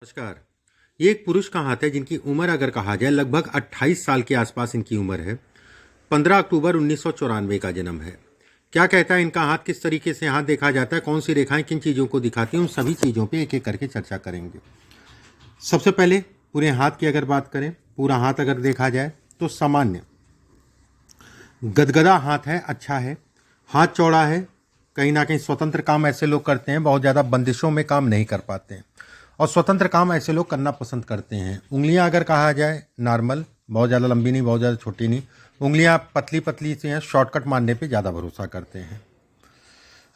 नमस्कार। ये एक पुरुष का हाथ है जिनकी उम्र अगर कहा जाए लगभग 28 साल के आसपास इनकी उम्र है। 15 अक्टूबर 1994 का जन्म है। क्या कहता है इनका हाथ, किस तरीके से हाथ देखा जाता है, कौन सी रेखाएं किन चीज़ों को दिखाती हैं, उन सभी चीज़ों पे एक एक करके चर्चा करेंगे। सबसे पहले पूरे हाथ की अगर बात करें, पूरा हाथ अगर देखा जाए तो सामान्य गदगदा हाथ है, अच्छा है। हाथ चौड़ा है, कहीं ना कहीं स्वतंत्र काम ऐसे लोग करते हैं, बहुत ज़्यादा बंदिशों में काम नहीं कर पाते हैं और स्वतंत्र काम ऐसे लोग करना पसंद करते हैं। उंगलियां अगर कहा जाए नॉर्मल, बहुत ज़्यादा लंबी नहीं, बहुत ज़्यादा छोटी नहीं। उंगलियां पतली पतली सी हैं, शॉर्टकट मारने पे ज़्यादा भरोसा करते हैं।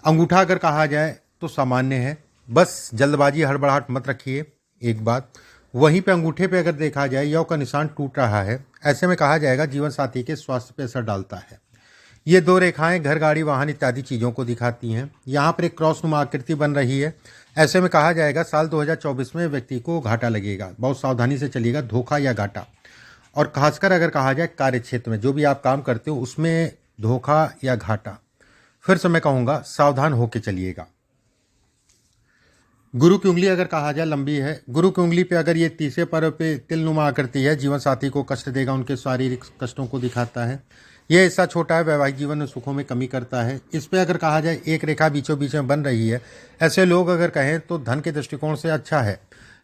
अंगूठा अगर कहा जाए तो सामान्य है, बस जल्दबाजी हड़बड़ाहट मत रखिए। एक बात वहीं पे अंगूठे पे अगर देखा जाए यौ का निशान टूट रहा है, ऐसे में कहा जाएगा जीवन साथी के स्वास्थ्य पे असर डालता है। ये दो रेखाएं घर, गाड़ी, वाहन इत्यादि चीज़ों को दिखाती हैं। यहाँ पर एक क्रॉस नुमा आकृति बन रही है, ऐसे में कहा जाएगा साल 2024 में व्यक्ति को घाटा लगेगा। बहुत सावधानी से चलिएगा, धोखा या घाटा। और खासकर अगर कहा जाए कार्य क्षेत्र में जो भी आप काम करते हो उसमें धोखा या घाटा, फिर से मैं कहूँगा सावधान होकर चलिएगा। गुरु की उंगली अगर कहा जाए लंबी है। गुरु की उंगली पे अगर ये तीसरे पर्व पे तिलनुमा आकृति है, जीवन साथी को कष्ट देगा, उनके शारीरिक कष्टों को दिखाता है। यह हिस्सा छोटा है, वैवाहिक जीवन में सुखों में कमी करता है। इस पे अगर कहा जाए एक रेखा बीचों बीच में बन रही है, ऐसे लोग अगर कहें तो धन के दृष्टिकोण से अच्छा है,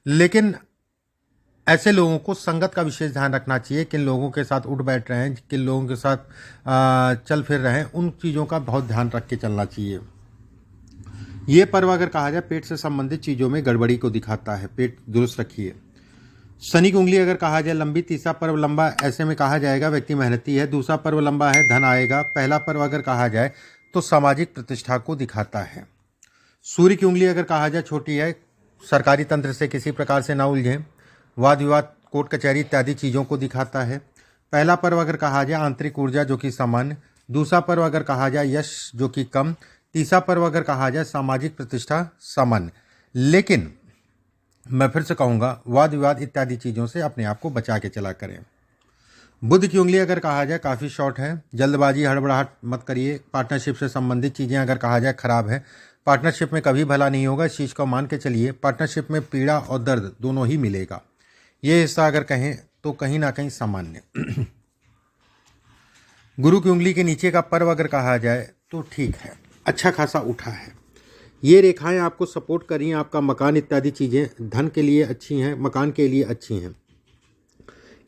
लेकिन ऐसे लोगों को संगत का विशेष ध्यान रखना चाहिए। किन लोगों के साथ उठ बैठ रहे हैं, किन लोगों के साथ चल फिर रहे हैं, उन चीज़ों का बहुत ध्यान रख के चलना चाहिए। ये पर्व अगर कहा जाए पेट से संबंधित चीज़ों में गड़बड़ी को दिखाता है, पेट दुरुस्त रखिए। शनि की उंगली अगर कहा जाए लंबी, तीसरा पर्व लंबा, ऐसे में कहा जाएगा व्यक्ति मेहनती है। दूसरा पर्व लंबा है, धन आएगा। पहला पर्व अगर कहा जाए तो सामाजिक प्रतिष्ठा को दिखाता है। सूर्य की उंगली अगर कहा जाए छोटी है, सरकारी तंत्र से किसी प्रकार से ना उलझें, वाद विवाद, कोर्ट कचहरी इत्यादि चीज़ों को दिखाता है। पहला पर्व अगर कहा जाए आंतरिक ऊर्जा जो कि सामान्य, दूसरा पर्व अगर कहा जाए यश जो कि कम, तीसरा पर्व अगर कहा जाए सामाजिक प्रतिष्ठा सामान्य। लेकिन मैं फिर से कहूँगा वाद विवाद इत्यादि चीज़ों से अपने आप को बचा के चला करें। बुध की उंगली अगर कहा जाए काफ़ी शॉर्ट है, जल्दबाजी हड़बड़ाहट मत करिए। पार्टनरशिप से संबंधित चीज़ें अगर कहा जाए खराब है, पार्टनरशिप में कभी भला नहीं होगा, इस चीज़ को मान के चलिए। पार्टनरशिप में पीड़ा और दर्द दोनों ही मिलेगा। ये हिस्सा अगर कहें तो कहीं ना कहीं सामान्य। गुरु की उंगली के नीचे का पर्व अगर कहा जाए तो ठीक है, अच्छा खासा उठा है। ये रेखाएं आपको सपोर्ट कर रही हैं, आपका मकान इत्यादि चीज़ें धन के लिए अच्छी हैं, मकान के लिए अच्छी हैं।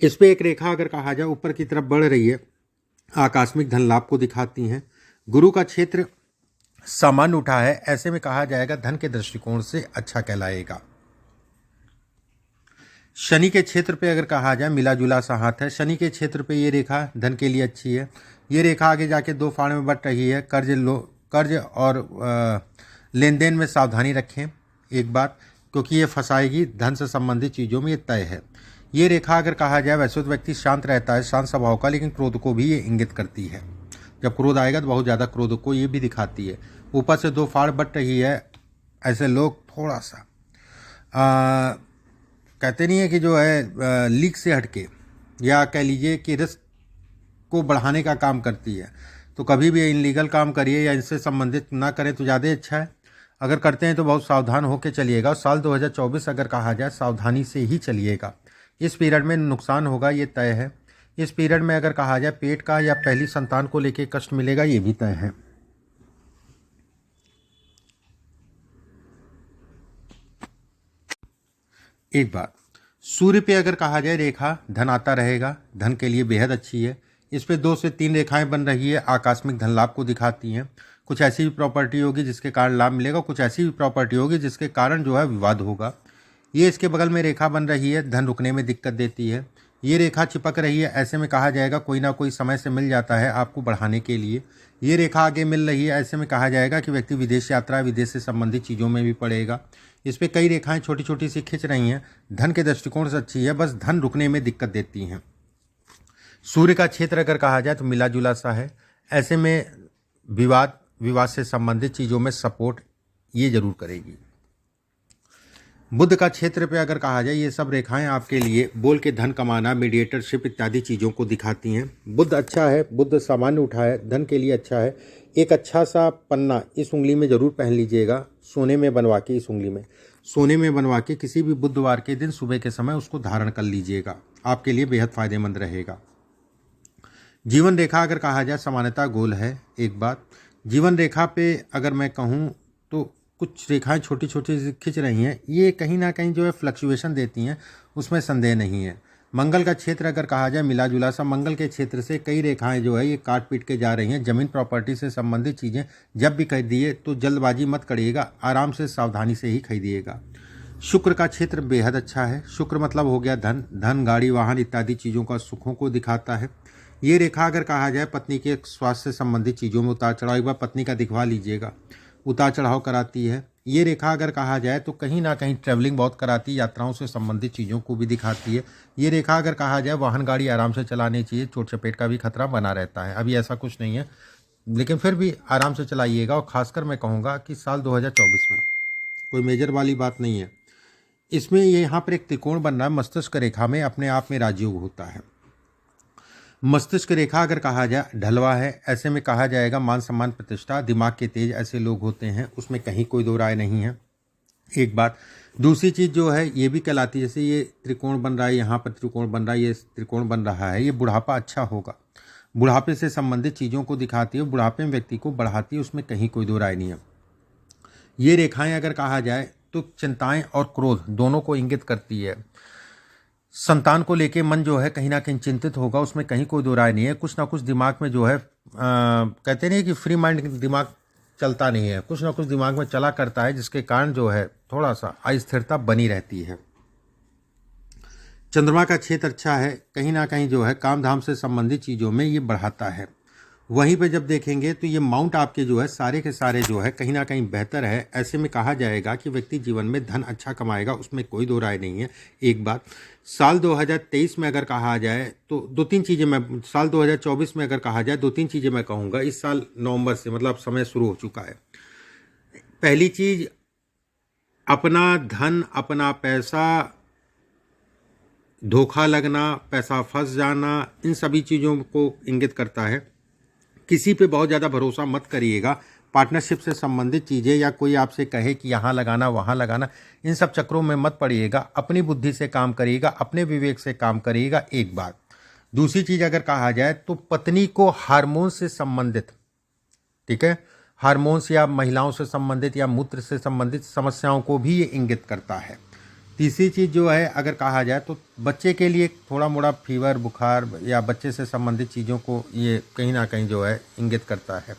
इस पे एक रेखा अगर कहा जाए ऊपर की तरफ बढ़ रही है, आकस्मिक धन लाभ को दिखाती हैं। गुरु का क्षेत्र सामान्य उठा है, ऐसे में कहा जाएगा धन के दृष्टिकोण से अच्छा कहलाएगा। शनि के क्षेत्र पे अगर कहा जाए मिला जुला सा हाथ है। शनि के क्षेत्र पे ये रेखा धन के लिए अच्छी है। ये रेखा आगे जाके दो फाड़ में बट रही है। कर्ज और लेन देन में सावधानी रखें एक बात, क्योंकि ये फंसाएगी। धन से संबंधित चीज़ों में ये तय है। ये रेखा अगर कहा जाए वैसे तो व्यक्ति शांत रहता है, शांत स्वभाव का, लेकिन क्रोध को भी ये इंगित करती है। जब क्रोध आएगा तो बहुत ज़्यादा क्रोध को ये भी दिखाती है। ऊपर से दो फाड़ बट रही है, ऐसे लोग थोड़ा सा कहते नहीं है कि जो है लीक से हटके, या कह लीजिए कि रिस्क को बढ़ाने का काम करती है। तो कभी भी इनलीगल काम करिए या इनसे संबंधित ना करें तो ज़्यादा अच्छा है। अगर करते हैं तो बहुत सावधान होकर चलिएगा। साल 2024 अगर कहा जाए सावधानी से ही चलिएगा। इस पीरियड में नुकसान होगा, ये तय है। इस पीरियड में अगर कहा जाए पेट का या पहली संतान को लेकर कष्ट मिलेगा, ये भी तय है। एक बात, सूर्य पे अगर कहा जाए रेखा धन आता रहेगा, धन के लिए बेहद अच्छी है। इस पे 2 से 3 रेखाएं बन रही है, आकस्मिक धन लाभ को दिखाती हैं। कुछ ऐसी भी प्रॉपर्टी होगी जिसके कारण लाभ मिलेगा, कुछ ऐसी भी प्रॉपर्टी होगी जिसके कारण जो है विवाद होगा। ये इसके बगल में रेखा बन रही है, धन रुकने में दिक्कत देती है। ये रेखा चिपक रही है, ऐसे में कहा जाएगा कोई ना कोई समय से मिल जाता है आपको बढ़ाने के लिए। ये रेखा आगे मिल रही है, ऐसे में कहा जाएगा कि व्यक्ति विदेश यात्रा, विदेश से संबंधित चीज़ों में भी पड़ेगा। इस पर कई रेखाएं छोटी छोटी सी खिंच रही हैं, धन के दृष्टिकोण से अच्छी है, बस धन रुकने में दिक्कत देती हैं। सूर्य का क्षेत्र अगर कहा जाए तो मिला जुला सा है, ऐसे में विवाद से संबंधित चीज़ों में सपोर्ट ये जरूर करेगी। बुध का क्षेत्र पे अगर कहा जाए ये सब रेखाएं आपके लिए बोल के धन कमाना, मीडिएटरशिप इत्यादि चीज़ों को दिखाती हैं। बुध अच्छा है, बुध सामान्य उठा है, धन के लिए अच्छा है। एक अच्छा सा पन्ना इस उंगली में ज़रूर पहन लीजिएगा, सोने में बनवा के। इस उंगली में सोने में बनवा के किसी भी बुधवार के दिन सुबह के समय उसको धारण कर लीजिएगा, आपके लिए बेहद फायदेमंद रहेगा। जीवन रेखा अगर कहा जाए सामान्यतः गोल है। एक बात जीवन रेखा पे अगर मैं कहूँ तो कुछ रेखाएं छोटी छोटी खिंच रही हैं, ये कहीं ना कहीं जो है फ्लक्चुएशन देती हैं, उसमें संदेह नहीं है। मंगल का क्षेत्र अगर कहा जाए मिला जुला सा, मंगल के क्षेत्र से कई रेखाएं जो है ये काट पीट के जा रही हैं। जमीन प्रॉपर्टी से संबंधित चीज़ें जब भी खरीदिए तो जल्दबाजी मत करिएगा, आराम से सावधानी से ही खरीदिएगा। शुक्र का क्षेत्र बेहद अच्छा है। शुक्र मतलब हो गया धन, गाड़ी, वाहन इत्यादि चीज़ों का सुखों को दिखाता है। ये रेखा अगर कहा जाए पत्नी के स्वास्थ्य से संबंधित चीज़ों में उतार चढ़ाव, एक बार पत्नी का दिखवा लीजिएगा, उतार चढ़ाव कराती है। ये रेखा अगर कहा जाए तो कहीं ना कहीं ट्रैवलिंग बहुत कराती है, यात्राओं से संबंधित चीज़ों को भी दिखाती है। ये रेखा अगर कहा जाए वाहन गाड़ी आराम से चलानी चाहिए, चोट चपेट का भी खतरा बना रहता है। अभी ऐसा कुछ नहीं है, लेकिन फिर भी आराम से चलाइएगा। और खासकर मैं कहूँगा कि साल 2024 में कोई मेजर वाली बात नहीं है। इसमें ये यहाँ पर एक त्रिकोण बन रहा है मस्तिष्क रेखा में, अपने आप में राजयोग होता है। मस्तिष्क रेखा अगर कहा जाए ढलवा है, ऐसे में कहा जाएगा मान सम्मान प्रतिष्ठा, दिमाग के तेज ऐसे लोग होते हैं, उसमें कहीं कोई दो राय नहीं है। एक बात। दूसरी चीज़ जो है ये भी कहलाती है, जैसे ये त्रिकोण बन रहा है, यहाँ पर त्रिकोण बन रहा है, ये त्रिकोण बन रहा है, ये बुढ़ापा अच्छा होगा, बुढ़ापे से संबंधित चीज़ों को दिखाती है, बुढ़ापे में व्यक्ति को बढ़ाती है, उसमें कहीं कोई दो राय नहीं है। ये रेखाएं अगर कहा जाए तो चिंताएं और क्रोध दोनों को इंगित करती है। संतान को लेके मन जो है कहीं ना कहीं चिंतित होगा, उसमें कहीं कोई दो राय नहीं है। कुछ ना कुछ दिमाग में जो है कहते नहीं कि फ्री माइंड दिमाग चलता नहीं है, कुछ ना कुछ दिमाग में चला करता है, जिसके कारण जो है थोड़ा सा अस्थिरता बनी रहती है। चंद्रमा का क्षेत्र अच्छा है, कहीं ना कहीं जो है काम धाम से संबंधित चीज़ों में ये बढ़ाता है। वहीं पे जब देखेंगे तो ये माउंट आपके जो है सारे के सारे जो है कहीं ना कहीं बेहतर है। ऐसे में कहा जाएगा कि व्यक्ति जीवन में धन अच्छा कमाएगा, उसमें कोई दो राय नहीं है। एक बात। साल 2023 में अगर कहा जाए तो दो तीन चीज़ें मैं, साल 2024 में अगर कहा जाए दो तीन चीज़ें मैं कहूँगा। इस साल नवंबर से मतलब समय शुरू हो चुका है। पहली चीज़, अपना धन, अपना पैसा, धोखा लगना, पैसा फंस जाना, इन सभी चीज़ों को इंगित करता है। किसी पे बहुत ज़्यादा भरोसा मत करिएगा। पार्टनरशिप से संबंधित चीज़ें या कोई आपसे कहे कि यहाँ लगाना वहाँ लगाना, इन सब चक्रों में मत पड़िएगा। अपनी बुद्धि से काम करिएगा, अपने विवेक से काम करिएगा। एक बात। दूसरी चीज़ अगर कहा जाए तो पत्नी को हार्मोन से संबंधित, ठीक है, हार्मोन्स या महिलाओं से संबंधित या मूत्र से संबंधित समस्याओं को भी ये इंगित करता है। तीसरी चीज़ जो है अगर कहा जाए तो बच्चे के लिए थोड़ा मोड़ा फीवर, बुखार या बच्चे से संबंधित चीज़ों को ये कहीं ना कहीं जो है इंगित करता है।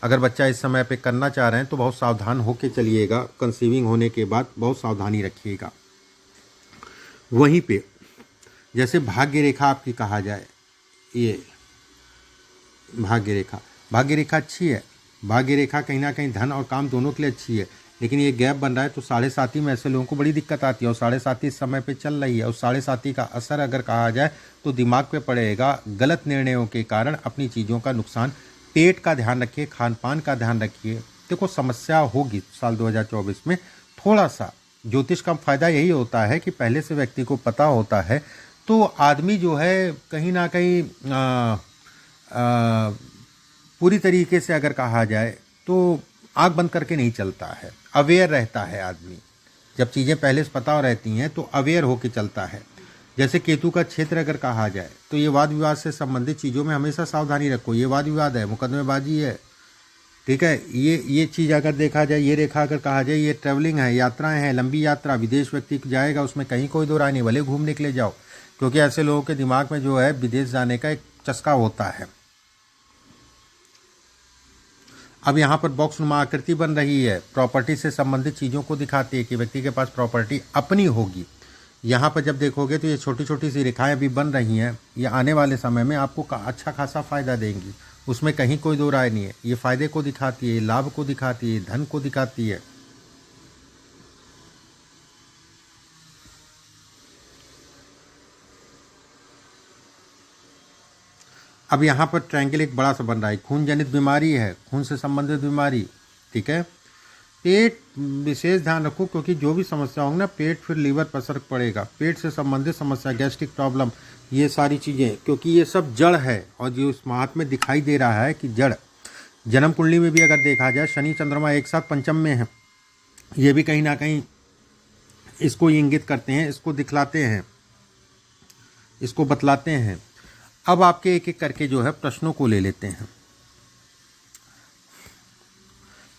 अगर बच्चा इस समय पे करना चाह रहे हैं तो बहुत सावधान होके चलिएगा। कंसीविंग होने के बाद बहुत सावधानी रखिएगा। वहीं पे जैसे भाग्य रेखा आपकी कहा जाए, ये भाग्य रेखा अच्छी है। भाग्य रेखा कहीं ना कहीं धन और काम दोनों के लिए अच्छी है, लेकिन ये गैप बन रहा है तो 7.5 में ऐसे लोगों को बड़ी दिक्कत आती है। और 7.5 इस समय पे चल रही है, और 7.5 का असर अगर कहा जाए तो दिमाग पे पड़ेगा। गलत निर्णयों के कारण अपनी चीज़ों का नुकसान। पेट का ध्यान रखिए, खान पान का ध्यान रखिए। देखो समस्या होगी साल 2024 में थोड़ा सा। ज्योतिष का फ़ायदा यही होता है कि पहले से व्यक्ति को पता होता है, तो आदमी जो है कहीं ना कहीं पूरी तरीके से अगर कहा जाए तो आँख बंद करके नहीं चलता है, अवेयर रहता है आदमी। जब चीज़ें पहले से पता रहती हैं तो अवेयर होकर चलता है। जैसे केतु का क्षेत्र अगर कहा जाए तो ये वाद विवाद से संबंधित चीज़ों में हमेशा सावधानी रखो। ये वाद विवाद है, मुकदमेबाजी है, ठीक है। ये चीज़ अगर देखा जाए, ये रेखा अगर कहा जाए, ये ट्रैवलिंग है, यात्राएं हैं, लंबी यात्रा, विदेश व्यक्ति जाएगा, उसमें कहीं कोई दो राय नहीं, भले घूमने के लिए जाओ, क्योंकि ऐसे लोगों के दिमाग में जो है विदेश जाने का एक चस्का होता है। अब यहाँ पर बॉक्स नुमा आकृति बन रही है, प्रॉपर्टी से संबंधित चीज़ों को दिखाती है कि व्यक्ति के पास प्रॉपर्टी अपनी होगी। यहाँ पर जब देखोगे तो ये छोटी छोटी सी रेखाएं अभी बन रही हैं, ये आने वाले समय में आपको अच्छा खासा फ़ायदा देंगी, उसमें कहीं कोई दो राय नहीं है। ये फ़ायदे को दिखाती है, लाभ को दिखाती है, धन को दिखाती है। अब यहाँ पर ट्रायंगल एक बड़ा सा बन रहा है, खून जनित बीमारी है, खून से संबंधित बीमारी, ठीक है। पेट विशेष ध्यान रखो, क्योंकि जो भी समस्या होंगी ना, पेट फिर लीवर पर असर पड़ेगा। पेट से संबंधित समस्या, गैस्ट्रिक प्रॉब्लम, ये सारी चीज़ें, क्योंकि ये सब जड़ है। और जो इस महात्म्य में दिखाई दे रहा है कि जड़, जन्म कुंडली में भी अगर देखा जाए शनि चंद्रमा एक साथ पंचम में है, ये भी कहीं ना कहीं इसको इंगित करते हैं, इसको दिखलाते हैं, इसको बतलाते हैं। अब आपके एक एक करके जो है प्रश्नों को ले लेते हैं।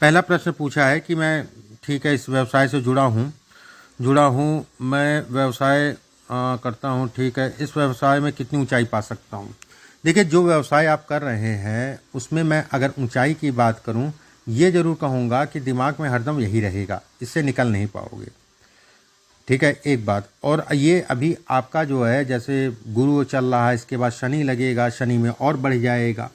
पहला प्रश्न पूछा है कि मैं ठीक है इस व्यवसाय से जुड़ा हूँ, मैं व्यवसाय करता हूँ, ठीक है, इस व्यवसाय में कितनी ऊंचाई पा सकता हूँ। देखिए, जो व्यवसाय आप कर रहे हैं उसमें मैं अगर ऊंचाई की बात करूँ, ये जरूर कहूँगा कि दिमाग में हरदम यही रहेगा, इससे निकल नहीं पाओगे। ठीक है, एक बात और ये अभी आपका जो है जैसे गुरु चल रहा है, इसके बाद शनि लगेगा, शनि में और बढ़ जाएगा।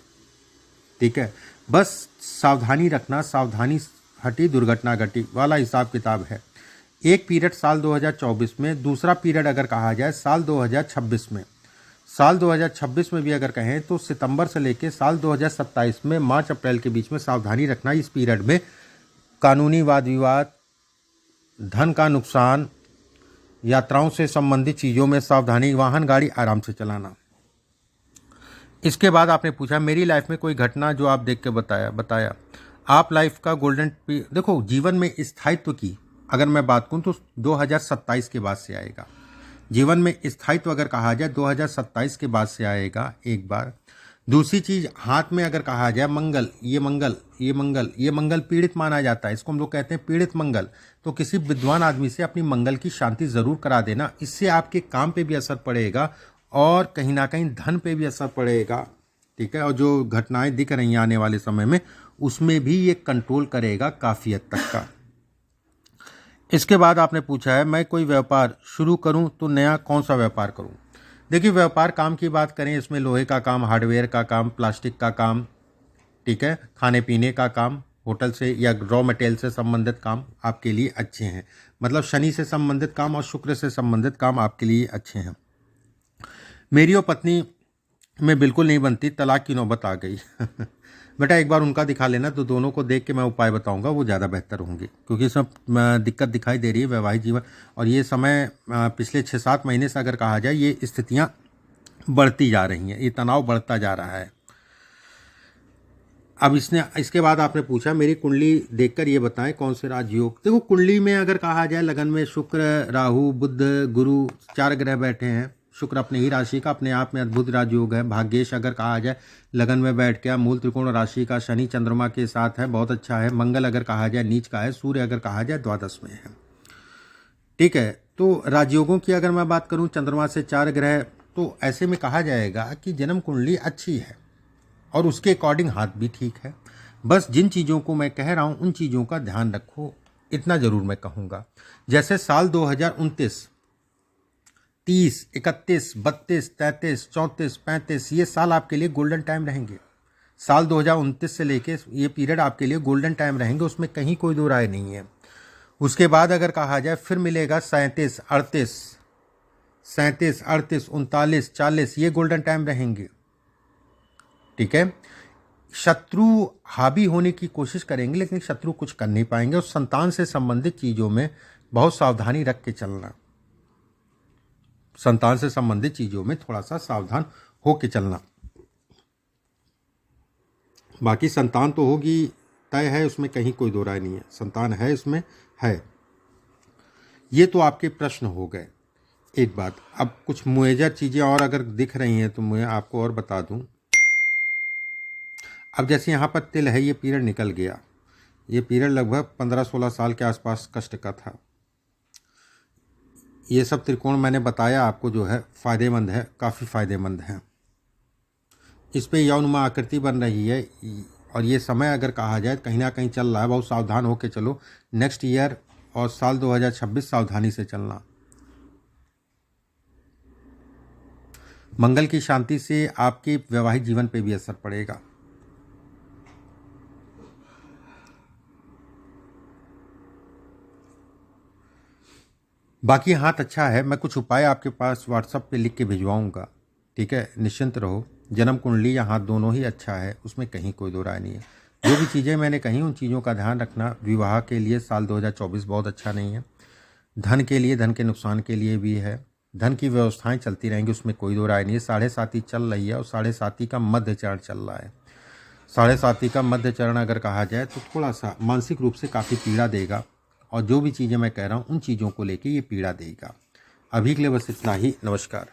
ठीक है, बस सावधानी रखना, सावधानी हटी दुर्घटना घटी वाला हिसाब किताब है। एक पीरियड साल 2024 में, दूसरा पीरियड अगर कहा जाए साल 2026 में, साल 2026 में भी अगर कहें तो सितंबर से लेकर साल 2027 में मार्च अप्रैल के बीच में सावधानी रखना। इस पीरियड में कानूनी वाद विवाद, धन का नुकसान, यात्राओं से संबंधित चीज़ों में सावधानी, वाहन गाड़ी आराम से चलाना। इसके बाद आपने पूछा मेरी लाइफ में कोई घटना जो आप देख के बताया आप लाइफ का गोल्डन देखो, जीवन में स्थायित्व की अगर मैं बात करूं तो 2027 के बाद से आएगा। जीवन में स्थायित्व अगर कहा जाए 2027 के बाद से आएगा, एक बार। दूसरी चीज, हाथ में अगर कहा जाए मंगल, ये मंगल पीड़ित माना जाता है, इसको हम लोग कहते हैं पीड़ित मंगल। तो किसी विद्वान आदमी से अपनी मंगल की शांति जरूर करा देना, इससे आपके काम पे भी असर पड़ेगा और कहीं ना कहीं धन पे भी असर पड़ेगा। ठीक है, और जो घटनाएं दिख रही हैं आने वाले समय में उसमें भी ये कंट्रोल करेगा काफी हद तक का। इसके बाद आपने पूछा है मैं कोई व्यापार शुरू करूं तो नया कौन सा व्यापार करूं। देखिए, व्यापार काम की बात करें, इसमें लोहे का काम, हार्डवेयर का काम, प्लास्टिक का काम, ठीक है, खाने पीने का काम, होटल से या रॉ मटेरियल से संबंधित काम आपके लिए अच्छे हैं। मतलब शनि से संबंधित काम और शुक्र से संबंधित काम आपके लिए अच्छे हैं। मेरी और पत्नी में बिल्कुल नहीं बनती, तलाक की नौबत आ गई। बेटा एक बार उनका दिखा लेना, तो दोनों को देख के मैं उपाय बताऊंगा, वो ज़्यादा बेहतर होंगे, क्योंकि इसमें दिक्कत दिखाई दे रही है वैवाहिक जीवन। और ये समय पिछले 6-7 महीने से अगर कहा जाए ये स्थितियां बढ़ती जा रही हैं, ये तनाव बढ़ता जा रहा है। अब इसके बाद आपने पूछा मेरी कुंडली देखकर ये बताएं कौन से राजयोग। देखो, कुंडली में अगर कहा जाए लगन में शुक्र, राहु, बुध, गुरु 4 ग्रह बैठे हैं। शुक्र अपने ही राशि का अपने आप में अद्भुत राजयोग है। भाग्येश अगर कहा जाए लगन में बैठ गया, मूल त्रिकोण राशि का, शनि चंद्रमा के साथ है, बहुत अच्छा है। मंगल अगर कहा जाए नीच का है, सूर्य अगर कहा जाए द्वादश में है। ठीक है, तो राजयोगों की अगर मैं बात करूं, चंद्रमा से 4 ग्रह, तो ऐसे में कहा जाएगा कि जन्म कुंडली अच्छी है और उसके अकॉर्डिंग हाथ भी ठीक है। बस जिन चीज़ों को मैं कह रहा हूं उन चीज़ों का ध्यान रखो, इतना जरूर मैं कहूँगा। जैसे साल 2029, 30, 31, 32, 33, 34, 35 ये साल आपके लिए गोल्डन टाइम रहेंगे। साल 2029 से लेके ये पीरियड आपके लिए गोल्डन टाइम रहेंगे, उसमें कहीं कोई दो राय नहीं है। उसके बाद अगर कहा जाए फिर मिलेगा 37, 38, 39, 40 ये गोल्डन टाइम रहेंगे। ठीक है, शत्रु हावी होने की कोशिश करेंगे लेकिन शत्रु कुछ कर नहीं पाएंगे। और संतान से संबंधित चीज़ों में बहुत सावधानी रख के चलना, संतान से संबंधित चीज़ों में थोड़ा सा सावधान होके चलना। बाकी संतान तो होगी, तय है, उसमें कहीं कोई दो राय नहीं है, संतान है, इसमें है। ये तो आपके प्रश्न हो गए। एक बात, अब कुछ मुएजर चीज़ें और अगर दिख रही हैं तो मैं आपको और बता दूं। अब जैसे यहाँ पर तिल है, ये पीरियड निकल गया, ये पीरियड लगभग 15-16 साल के आसपास कष्ट का था। ये सब त्रिकोण मैंने बताया आपको जो है फ़ायदेमंद है, काफ़ी फ़ायदेमंद है। इस पे यौनुमा आकृति बन रही है और ये समय अगर कहा जाए कहीं ना कहीं चल रहा है, बहुत सावधान होकर चलो। नेक्स्ट ईयर और साल 2026 सावधानी से चलना। मंगल की शांति से आपके वैवाहिक जीवन पे भी असर पड़ेगा। बाकी हाथ अच्छा है, मैं कुछ उपाय आपके पास व्हाट्सएप पे लिख के भिजवाऊंगा। ठीक है, निश्चिंत रहो। जन्म कुंडली या हाथ दोनों ही अच्छा है, उसमें कहीं कोई दो राय नहीं है। जो भी चीज़ें मैंने कही उन चीज़ों का ध्यान रखना। विवाह के लिए साल 2024 बहुत अच्छा नहीं है। धन के लिए, धन के नुकसान के लिए भी है। धन की व्यवस्थाएं चलती रहेंगी, उसमें कोई दो राय नहीं है। 7.5 चल रही है और 7.5 का मध्य चरण चल रहा है। 7.5 का मध्य चरण अगर कहा जाए तो थोड़ा सा मानसिक रूप से काफ़ी पीड़ा देगा और जो भी चीज़ें मैं कह रहा हूँ उन चीज़ों को लेके ये पीड़ा देगा। अभी के लिए बस इतना ही। नमस्कार।